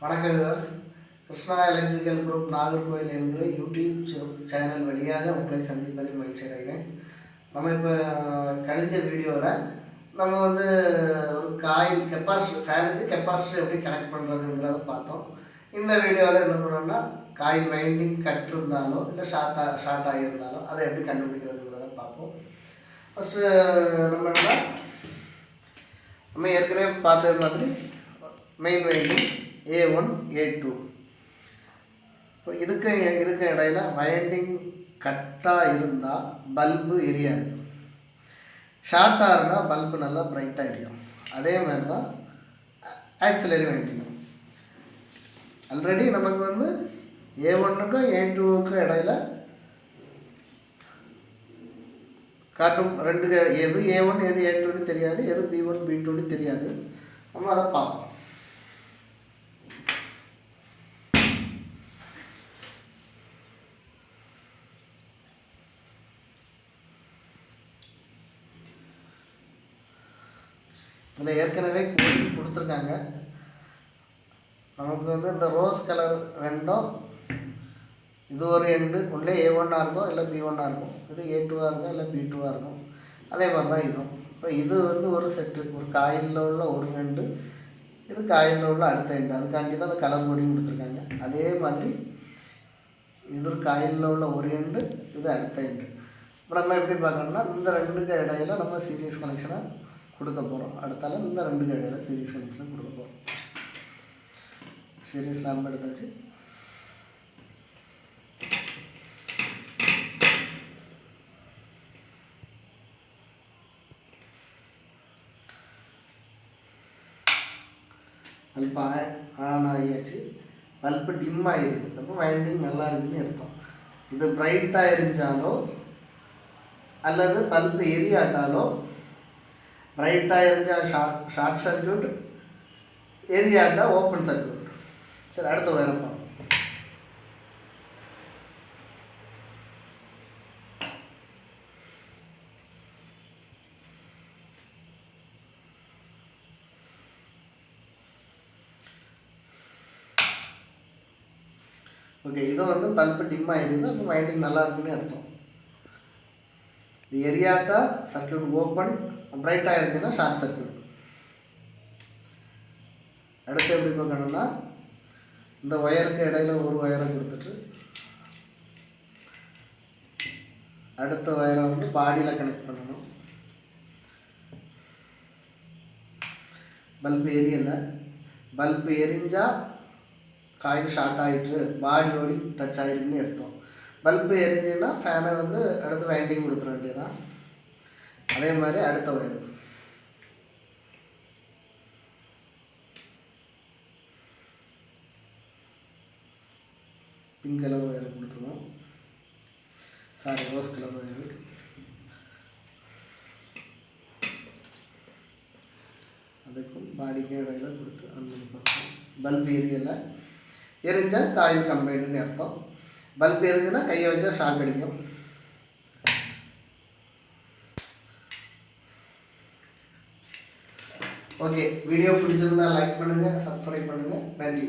வணக்கம் viewers. Krishna electrical group Nagercoil என்கிற YouTube channel வழியாக உங்களை சந்திப்பதில் மகிழ்ச்சி அடைகிறேன். நம்ம இப்போ கழிஞ்ச வீடியோவில் நம்ம ஒரு காயில் கெப்பாசிட்டர் ஃபேனுக்கு கெப்பாசிட்டர் எப்படி கனெக்ட் பண்ணுறதுங்கிறத பார்த்தோம். இந்த வீடியோவில் என்ன பண்ணோம்னா காயில் வைண்டிங் கட் இருந்தாலோ இல்லை ஷார்ட் ஆகியிருந்தாலோ அதை எப்படி கண்டுபிடிக்கிறதுங்கிறத பார்ப்போம். ஃபஸ்ட்டு நம்ம ஏற்கனவே பார்த்த மாதிரி மெயின் வைண்டிங் A1 A2. இப்போ இதுக்கு இடையில வைண்டிங் கட்டாக இருந்தால் பல்பு எரியாது, ஷார்ட்டாக இருந்தால் பல்பு நல்லா பிரைட்டாக எரியும். அதே மாதிரி தான் ஆக்சிலரி வைண்டிங். ஆல்ரெடி நமக்கு A1க்கும் A2க்கும் இடையில காட்டும் ரெண்டு, எது A1 எது A2ன்னு தெரியாது, எது B1 B2ன்னு தெரியாது. நம்ம அதை பார்ப்போம். இதில் ஏற்கனவே கொடுத்துருக்காங்க. நமக்கு இந்த ரோஸ் கலர் ரெண்டும், இது ஒரு எண்டு உள்ளே A1 இருக்கும் இல்லை B1 இருக்கும், இது A2 இருக்கும் இல்லை B2 இருக்கும். அதே மாதிரி தான் இதுவும். இப்போ இது ஒரு செட்டு, ஒரு காயிலில் உள்ள ஒரு எண்டு, இது காயிலில் உள்ள அடுத்த எண்டு. அதுக்காண்டி தான் அந்த கலர் கோடிங் கொடுத்துருக்காங்க. அதே மாதிரி இது ஒரு காயிலில் உள்ள ஒரு எண்டு, இது அடுத்த எண்டு. இப்போ நம்ம எப்படி பார்க்கணும்னா இந்த ரெண்டுக்கு இடையில நம்ம சீரிஸ் கனெக்ஷனை கொடுக்க போகிறோம். அடுத்தால இந்த ரெண்டுக்கு இடையில சீரிஸ் கனெக்ஷன் கொடுக்க போகிறோம். சீரிஸ் லேம்ப் எடுத்தாச்சு. பல்ப் ஆன் ஆகியாச்சு. பல்பு டிம் ஆகிடுது. அப்போ வைண்டிங் நல்லா இருக்குன்னு அர்த்தம். இது பிரைட்டாக எரிஞ்சாலோ அல்லது பல்பு எரியாட்டாலோ, பிரைட்டாக எரிஞ்சால் ஷார்ட் சர்க்யூட், எரியாட்டா ஓப்பன் சர்க்யூட். சரி, அடுத்த வேறு பார்ப்போம். ஓகே, இது பல்பு டிம் ஆகிடுது. அப்போ வைண்டிங் நல்லா இருக்குன்னு அர்த்தம். இது எரியாட்டா சர்க்யூட் ஓப்பன், பிரைட்டாக இருந்துச்சுன்னா ஷார்ட் சர்க்யூட். அடுத்து எப்படி பார்க்கணும்னா இந்த ஒயருக்கு இடையில ஒரு ஒயரை கொடுத்துட்டு அடுத்த ஒயரை பாடியில் கனெக்ட் பண்ணணும். பல்பு எரியலை. பல்பு எரிஞ்சால் காயில் ஷார்ட் ஆகிட்டு பாடியோடி டச் ஆகிருக்குன்னு எடுத்தோம். பல்பு எரிஞ்சுன்னா ஃபேனை அடுத்து வைண்டிங் கொடுத்துட வேண்டியதான். அதே மாதிரி அடுத்த ஒயர் பிங்க் கலர் ஒயர் கொடுத்துருவோம். Rose colour wire. அதுக்கும் பாடிக்கும் இடையில கொடுத்து அந்த பார்த்தோம். பல்பு எரியலை. எரிஞ்சால் காயில் கம்பைண்டுன்னு அர்த்தம். பல்பு எரிஞ்சுன்னா கையை வச்சா ஷாக் அடிக்கும். ஓகே, வீடியோ பிடிச்சிருந்தா லைக் பண்ணுங்கள், சப்ஸ்கிரைப் பண்ணுங்கள். நன்றி.